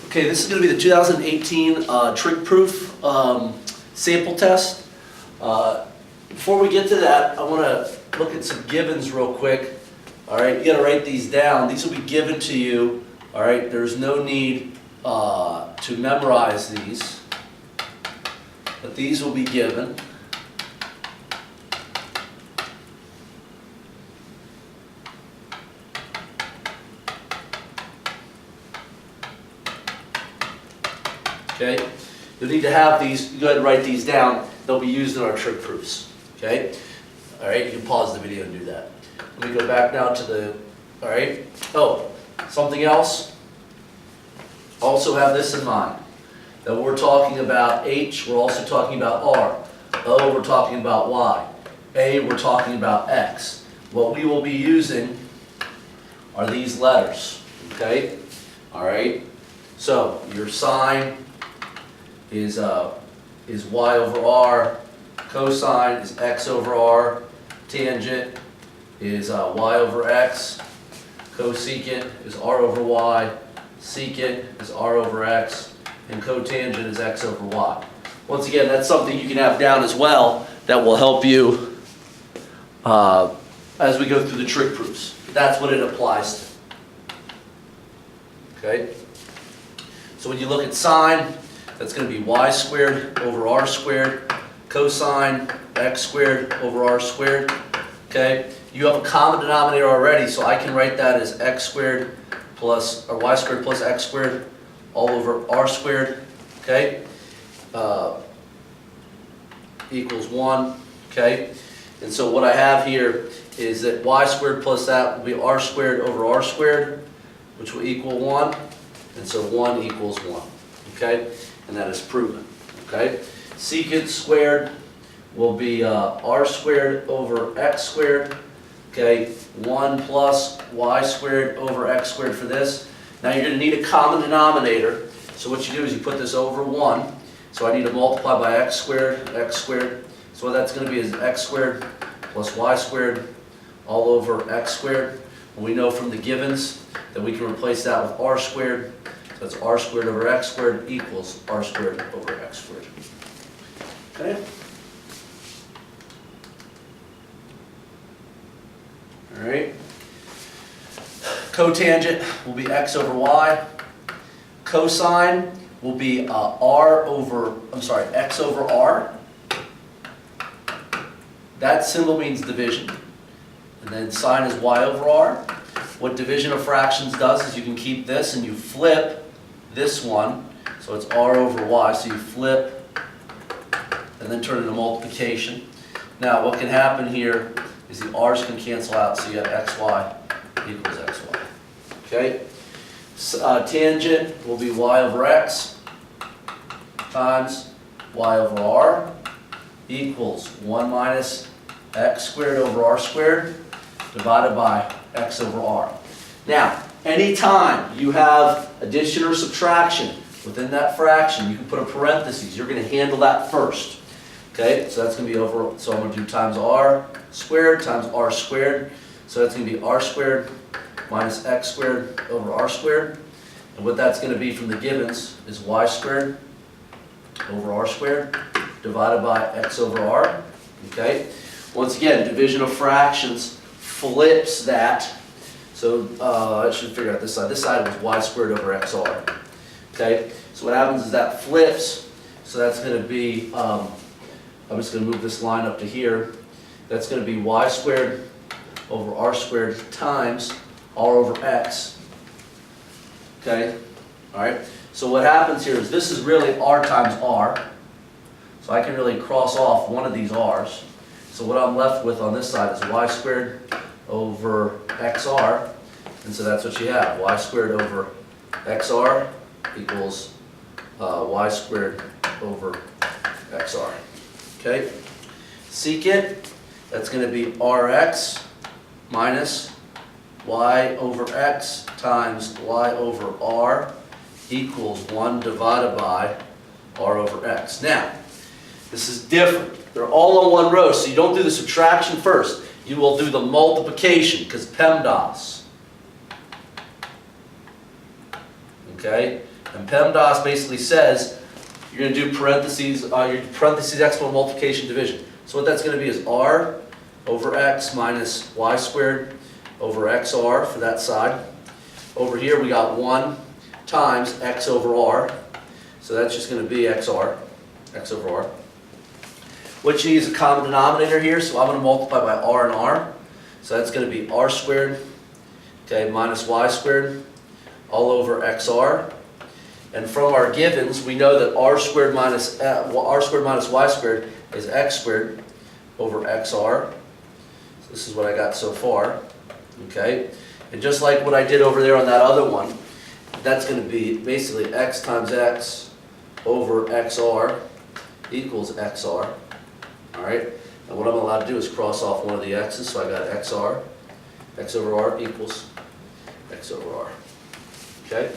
Okay, this is going to be the 2018 Trig proof sample test. Before we get to that, I want to look at some givens real quick. All right, you got to write these down. These will be given to you. All right, there's no need to memorize these, but these will be given. Okay, you'll need to have these. You go ahead and write these down. They'll be used in our trig proofs. Okay, all right. You can pause the video and do that. Let me go back now to the. All right. Oh, something else. Also have this in mind. That we're talking about H. We're also talking about R. O. We're talking about Y. A. We're talking about X. What we will be using are these letters. Okay. All right. So your sign is y over r, cosine is x over r, tangent is y over x, cosecant is r over y, secant is r over x, and cotangent is x over y. Once again, that's something you can have down as well that will help you as we go through the trig proofs. That's what it applies to. Okay? So when you look at sine, that's going to be y squared over r squared, cosine x squared over r squared. Okay, you have a common denominator already, so I can write that as x squared plus, or y squared plus x squared all over r squared. Okay, equals 1. Okay, and so what I have here is that y squared plus that will be r squared over r squared, which will equal 1, and so 1 equals 1. Okay. And that is proven. Okay? Secant squared will be r squared over x squared. Okay? 1 plus y squared over x squared for this. Now you're going to need a common denominator. So what you do is you put this over 1. So I need to multiply by x squared, x squared. So what that's going to be is x squared plus y squared all over x squared. And we know from the givens that we can replace that with r squared. So that's r squared over x squared equals r squared over x squared. Okay? All right. Cotangent will be x over y. Cosine will be x over r. That symbol means division. And then sine is y over r. What division of fractions does is you can keep this and you flip this one, so it's r over y, so you flip and then turn it into multiplication. Now what can happen here is the r's can cancel out, so you have xy equals xy. Okay? Tangent will be y over x times y over r equals 1 minus x squared over r squared divided by x over r. Now, anytime you have addition or subtraction within that fraction, you can put a parenthesis. You're going to handle that first. Okay, so that's going to be over, so I'm going to do times r squared times r squared. So that's going to be r squared minus x squared over r squared. And what that's going to be from the givens is y squared over r squared divided by x over r. Okay, once again, division of fractions flips that. So I should figure out this side. This side was y squared over xr. Okay, so what happens is that flips. So that's going to be, I'm just going to move this line up to here. That's going to be y squared over r squared times r over x. Okay, all right. So what happens here is this is really r times r. So I can really cross off one of these r's. So what I'm left with on this side is y squared over xr, and so that's what you have. Y squared over xr equals y squared over xr. Okay? Secant, that's going to be rx minus y over x times y over r equals 1 divided by r over x. Now, this is different. They're all on one row, so you don't do the subtraction first. You will do the multiplication, because PEMDAS. Okay? And PEMDAS basically says you're going to do parentheses, your parentheses exponent multiplication division. So what that's going to be is r over x minus y squared over xr for that side. Over here we got 1 times x over r. So that's just going to be xr, x over r. What you need is a common denominator here, so I'm going to multiply by r and r. So that's going to be r squared, okay, minus y squared, all over xr. And from our givens, we know that r squared minus y squared is x squared over xr. So this is what I got so far, okay? And just like what I did over there on that other one, that's going to be basically x times x over xr equals xr. All right? And what I'm allowed to do is cross off one of the x's, so I got xr, x over r equals x over r. Okay?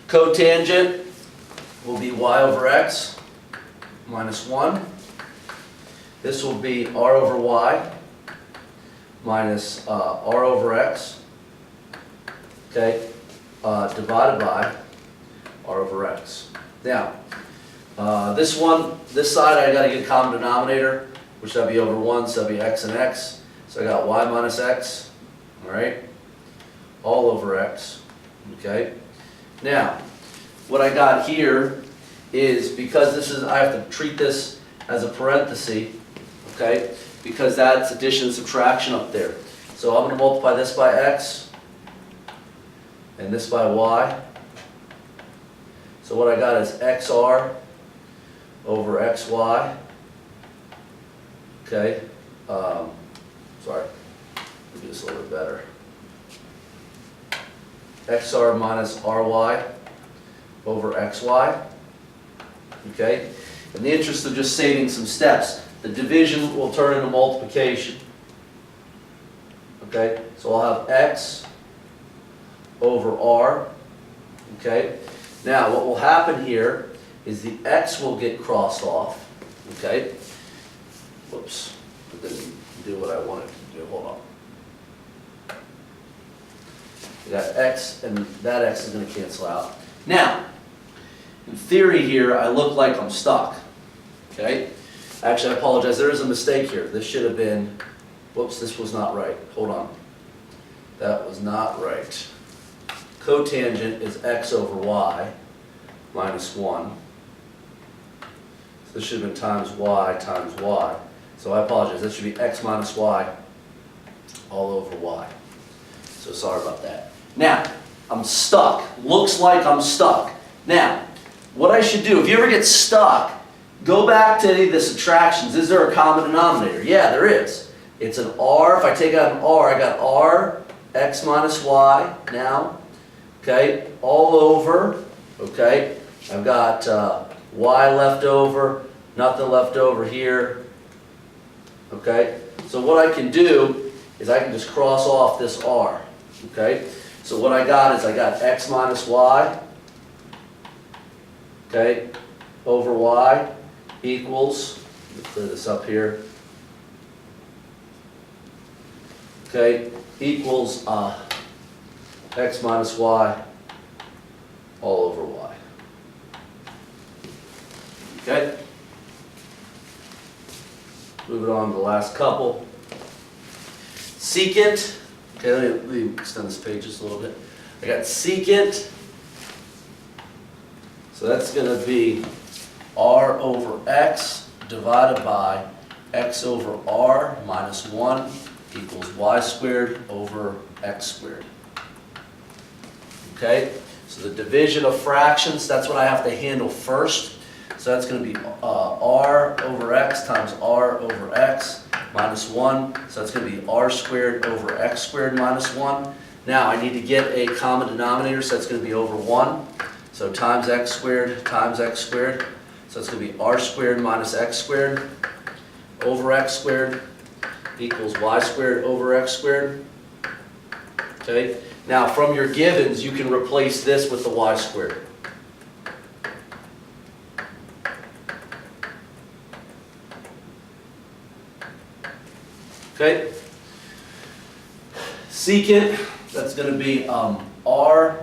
Cotangent will be y over x minus 1. This will be r over y minus r over x, okay, divided by r over x. Now, this side I got to get common denominator, which that'd be over 1, so that'd be x and x. So I got y minus x, all right, all over x, okay. Now, what I got here is, because this is, I have to treat this as a parenthesis, okay, because that's addition and subtraction up there. So I'm going to multiply this by x and this by y. So what I got is xr over xy, okay, sorry, let me do this a little bit better. xr minus ry over xy, okay? In the interest of just saving some steps, the division will turn into multiplication, okay? So I'll have x over r, okay? Now what will happen here is the x will get crossed off, okay? Whoops, it didn't do what I wanted to do, hold on. We got x, and that x is going to cancel out. Now, in theory here, I look like I'm stuck, okay? Actually, I apologize, there is a mistake here. This should have been, whoops, this was not right. Hold on. That was not right. Cotangent is x over y minus 1. So this should have been times y. So I apologize, that should be x minus y all over y. So sorry about that. Now, I'm stuck. Looks like I'm stuck. Now, what I should do, if you ever get stuck, go back to any of the subtractions. Is there a common denominator? Yeah, there is. It's an r. If I take out an r, I got r, x minus y now, okay, all over, okay. I've got y left over, nothing left over here, okay. So what I can do is I can just cross off this r, okay. So what I got is I got x minus y, okay, over y equals, let me clear this up here, okay, equals x minus y all over y. Okay? Moving on to the last couple. Secant, okay, let me extend this page just a little bit. I got secant, so that's going to be r over x divided by x over r minus 1 equals y squared over x squared. Okay, so the division of fractions, that's what I have to handle first. So that's going to be r over x times r over x minus 1. So that's going to be r squared over x squared minus 1. Now I need to get a common denominator, so that's going to be over 1. So times x squared times x squared. So it's going to be r squared minus x squared over x squared equals y squared over x squared. Okay. Now from your givens, you can replace this with the y squared. Okay. Secant, that's going to be r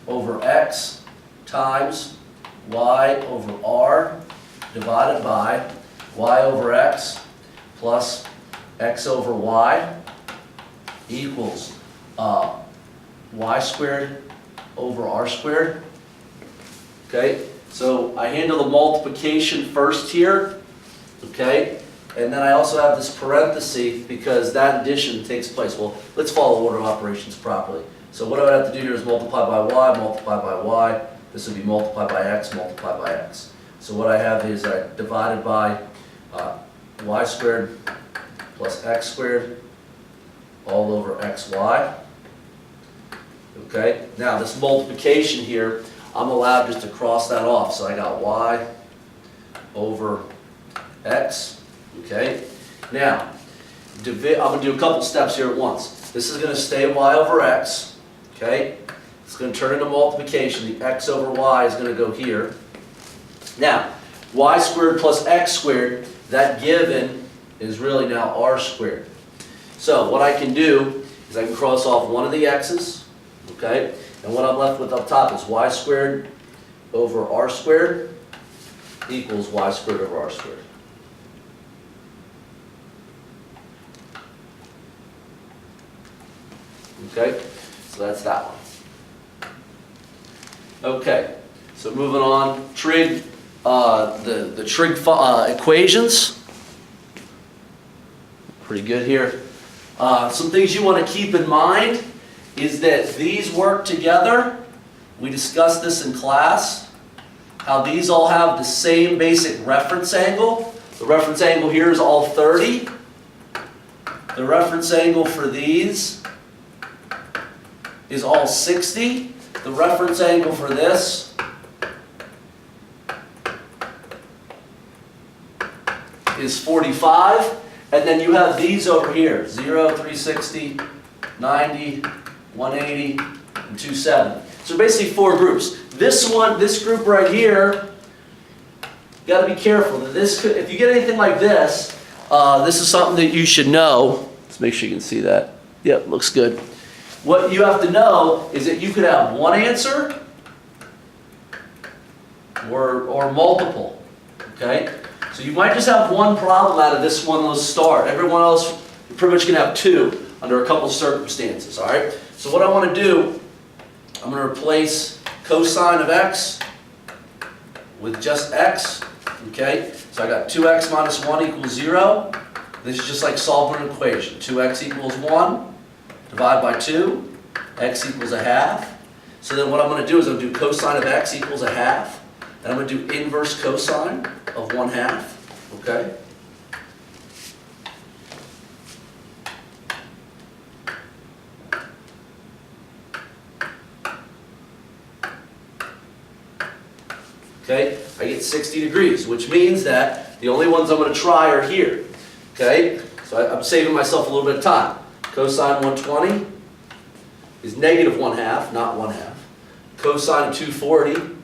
over x times y over r divided by y over x plus x over y equals y squared over r squared. Okay, so I handle the multiplication first here, okay, and then I also have this parenthesis because that addition takes place. Well, let's follow order of operations properly. So what I would have to do here is multiply by y, multiply by y. This would be multiplied by x, multiplied by x. So what I have is I divided by y squared plus x squared all over xy. Okay, now this multiplication here, I'm allowed just to cross that off. So I got y over x. Okay, now I'm going to do a couple steps here at once. This is going to stay y over x. Okay, it's going to turn into multiplication. The x over y is going to go here. Now, y squared plus x squared, that given is really now r squared. So what I can do is I can cross off one of the x's, okay? And what I'm left with up top is y squared over r squared equals y squared over r squared. Okay, so that's that one. Okay, so moving on, trig, the trig equations. Pretty good here. Some things you want to keep in mind is that these work together. We discussed this in class, how these all have the same basic reference angle. The reference angle here is all 30. The reference angle for these is all 60. The reference angle for this is 45. And then you have these over here, 0, 360, 90, 180, and 270. So basically 4 groups. This one, this group right here, you got to be careful. This could, if you get anything like this, this is something that you should know. Let's make sure you can see that. Yep, looks good. What you have to know is that you could have one answer or multiple. Okay? So you might just have one problem out of this one little start. Everyone else, you're pretty much going to have 2 under a couple of circumstances. All right? So what I want to do, I'm going to replace cosine of x with just x. Okay? So I got 2x minus 1 equals 0. This is just like solving an equation. 2x equals 1. Divide by 2. X equals a half. So then what I'm going to do is I'm going to do cosine of x equals a half. And I'm going to do inverse cosine of 1/2. Okay? Okay? I get 60 degrees, which means that the only ones I'm going to try are here. Okay? So I'm saving myself a little bit of time. Cosine 120 is negative 1/2, not 1/2. Cosine of 240,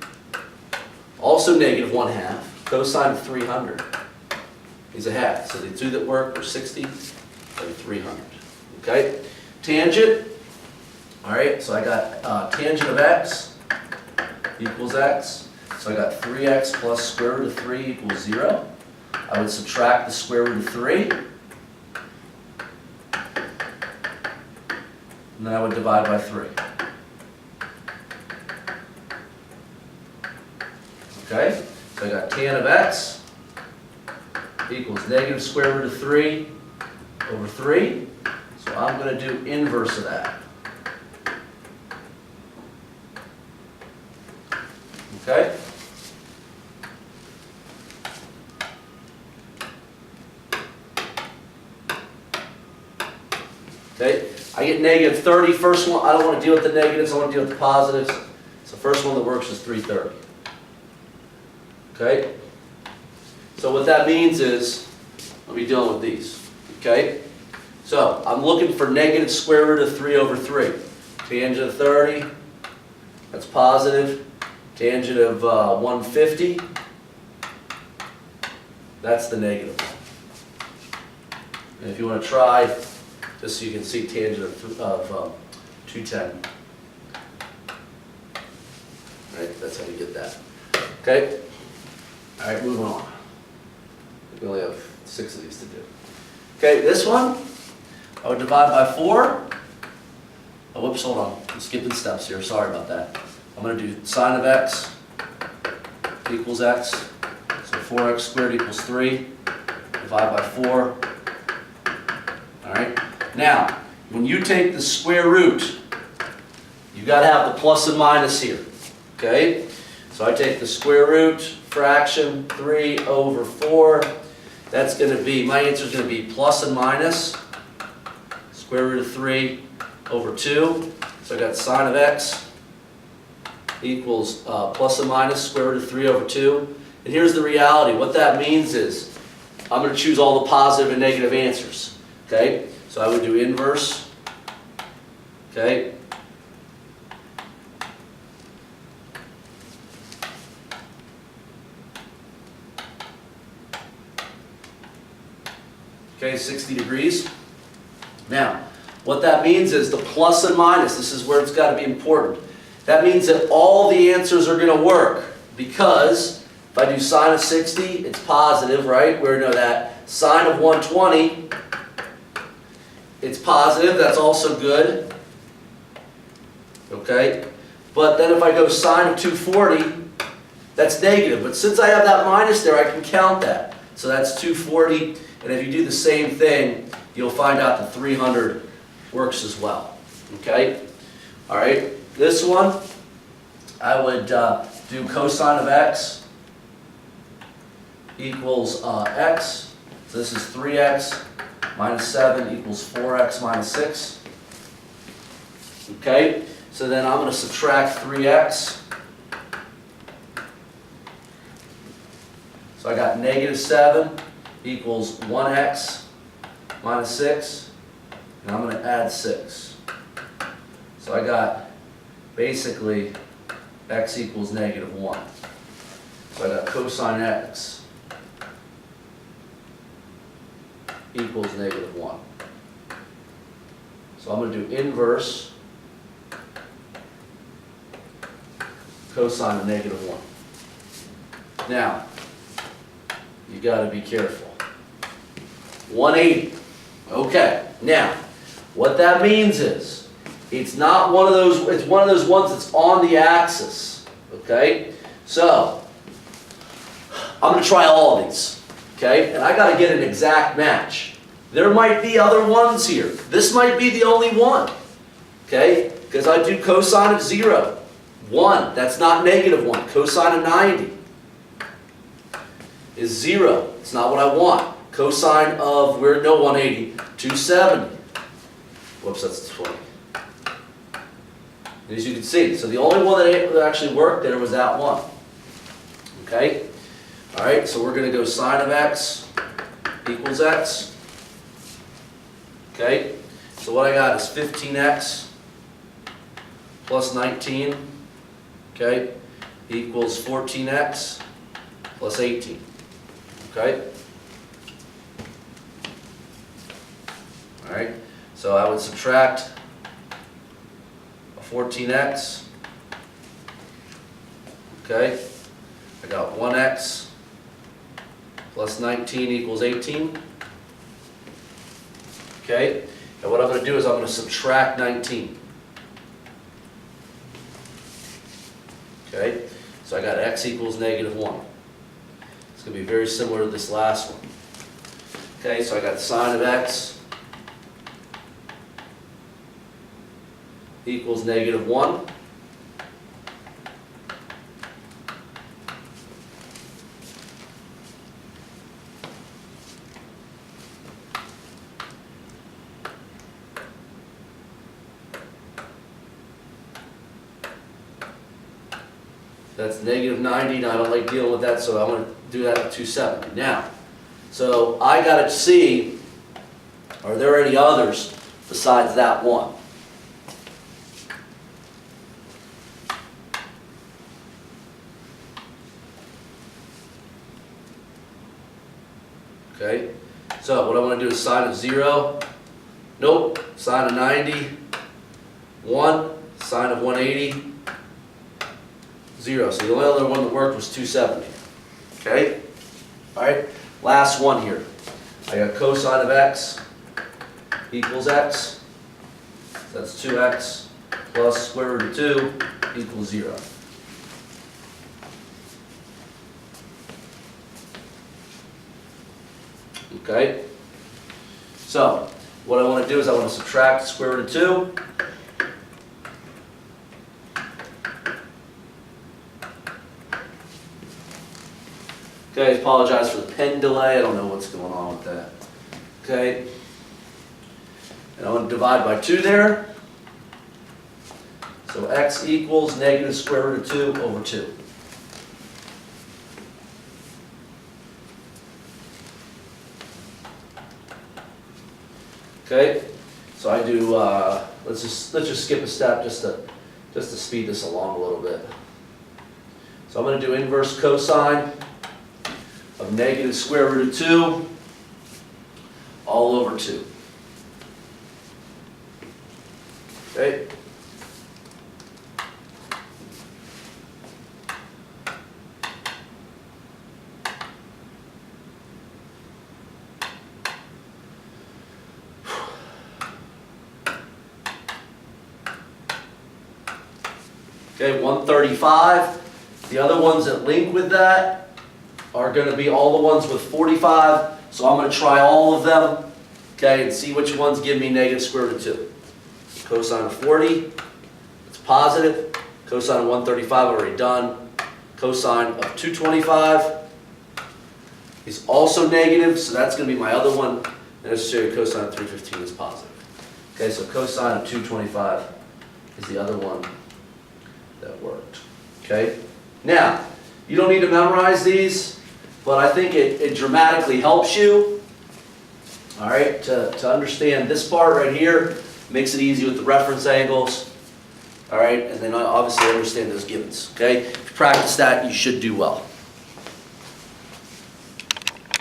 also negative 1/2. Cosine of 300 is a half. So the two that work are 60 and 300. Okay? Tangent. All right, so I got tangent of x equals x. So I got 3x plus square root of 3 equals 0. I would subtract the square root of 3. And then I would divide by 3. Okay? So I got tan of x equals negative square root of 3 over 3. So I'm going to do inverse of that. Okay? Okay? I get negative 30. First one, I don't want to deal with the negatives, I want to deal with the positives. So first one that works is 330. Okay? So what that means is, I'll be dealing with these. Okay? So I'm looking for negative square root of 3 over 3. Tangent of 30, that's positive. Tangent of 150, that's the negative one. And if you want to try, just so you can see tangent of 210. Right, That's how you get that. Okay? All right, moving on. We only have 6 of these to do. Okay, this one, I would divide by 4. Oh, whoops, hold on. I'm skipping steps here. Sorry about that. I'm going to do sine of x equals x. So 4x squared equals 3. Divide by 4. All right. Now, when you take the square root, you got to have the plus and minus here. Okay? So I take the square root, fraction, 3 over 4. That's going to be, my answer is going to be plus and minus, square root of 3 over 2. So I got sine of x equals plus and minus square root of 3 over 2. And here's the reality. What that means is I'm going to choose all the positive and negative answers. Okay? So I would do inverse. Okay? Okay, 60 degrees. Now, what that means is the plus and minus, this is where it's got to be important. That means that all the answers are going to work, because if I do sine of 60, it's positive, right? We know that. Sine of 120, it's positive, that's also good. Okay? But then if I go sine of 240, that's negative. But since I have that minus there, I can count that. So that's 240. And if you do the same thing, you'll find out that 300 works as well. Okay? All right. This one, I would do cosine of x equals x. So this is 3x minus 7 equals 4x minus 6. Okay? So then I'm going to subtract 3x. So I got negative 7 equals 1x minus 6, and I'm going to add 6. So I got basically x equals negative 1. So I got cosine x equals negative 1. So I'm going to do inverse cosine of negative 1. Now, you got to be careful. 180. Okay. Now, what that means is it's not one of those. It's one of those ones that's on the axis. Okay. So I'm going to try all of these. Okay. And I got to get an exact match. There might be other ones here. This might be the only one. Okay. Because I do cosine of 0. 1. That's not negative 1. Cosine of 90 is 0. It's not what I want. Cosine of, 180, 270. Whoops, that's 20. As you can see, so the only one that actually worked there was that one. Okay? All right, so we're going to go sine of x equals x. Okay? So what I got is 15x plus 19, okay, equals 14x plus 18. Okay? All right, so I would subtract a 14x. Okay, I got 1x plus 19 equals 18. Okay, and what I'm going to do is I'm going to subtract 19. Okay, so I got x equals negative 1. It's going to be very similar to this last one. Okay, so I got sine of x equals negative 1. That's negative 90. Now I don't like dealing with that, so I'm going to do that at 270. Now, so I got to see, are there any others besides that one? Okay, so what I want to do is sine of 0. Nope. Sine of 90. 1. Sine of 180. 0. So the only other one that worked was 270. Okay? All right, last one here. I got cosine of x equals x. That's 2x plus square root of 2 equals 0. Okay? So, what I want to do is I want to subtract the square root of 2. Okay, I apologize for the pen delay. I don't know what's going on with that. Okay? And I want to divide by 2 there. So x equals negative square root of 2 over 2. Okay? So I do, let's just skip a step just to speed this along a little bit. So I'm going to do inverse cosine of negative square root of 2 all over 2. Okay? Okay, 135. The other ones that link with that are going to be all the ones with 45. So I'm going to try all of them, okay, and see which ones give me negative square root of 2. Cosine of 40, it's positive. Cosine of 135, already done. Cosine of 225 is also negative, so that's going to be my other one. And let's show you cosine of 315 is positive. Okay, so cosine of 225 is the other one that worked. Okay? Now, you don't need to memorize these, but I think it dramatically helps you, all right, to understand this part right here. Makes it easy with the reference angles, all right, and then obviously understand those givens. Okay? If you practice that, you should do well.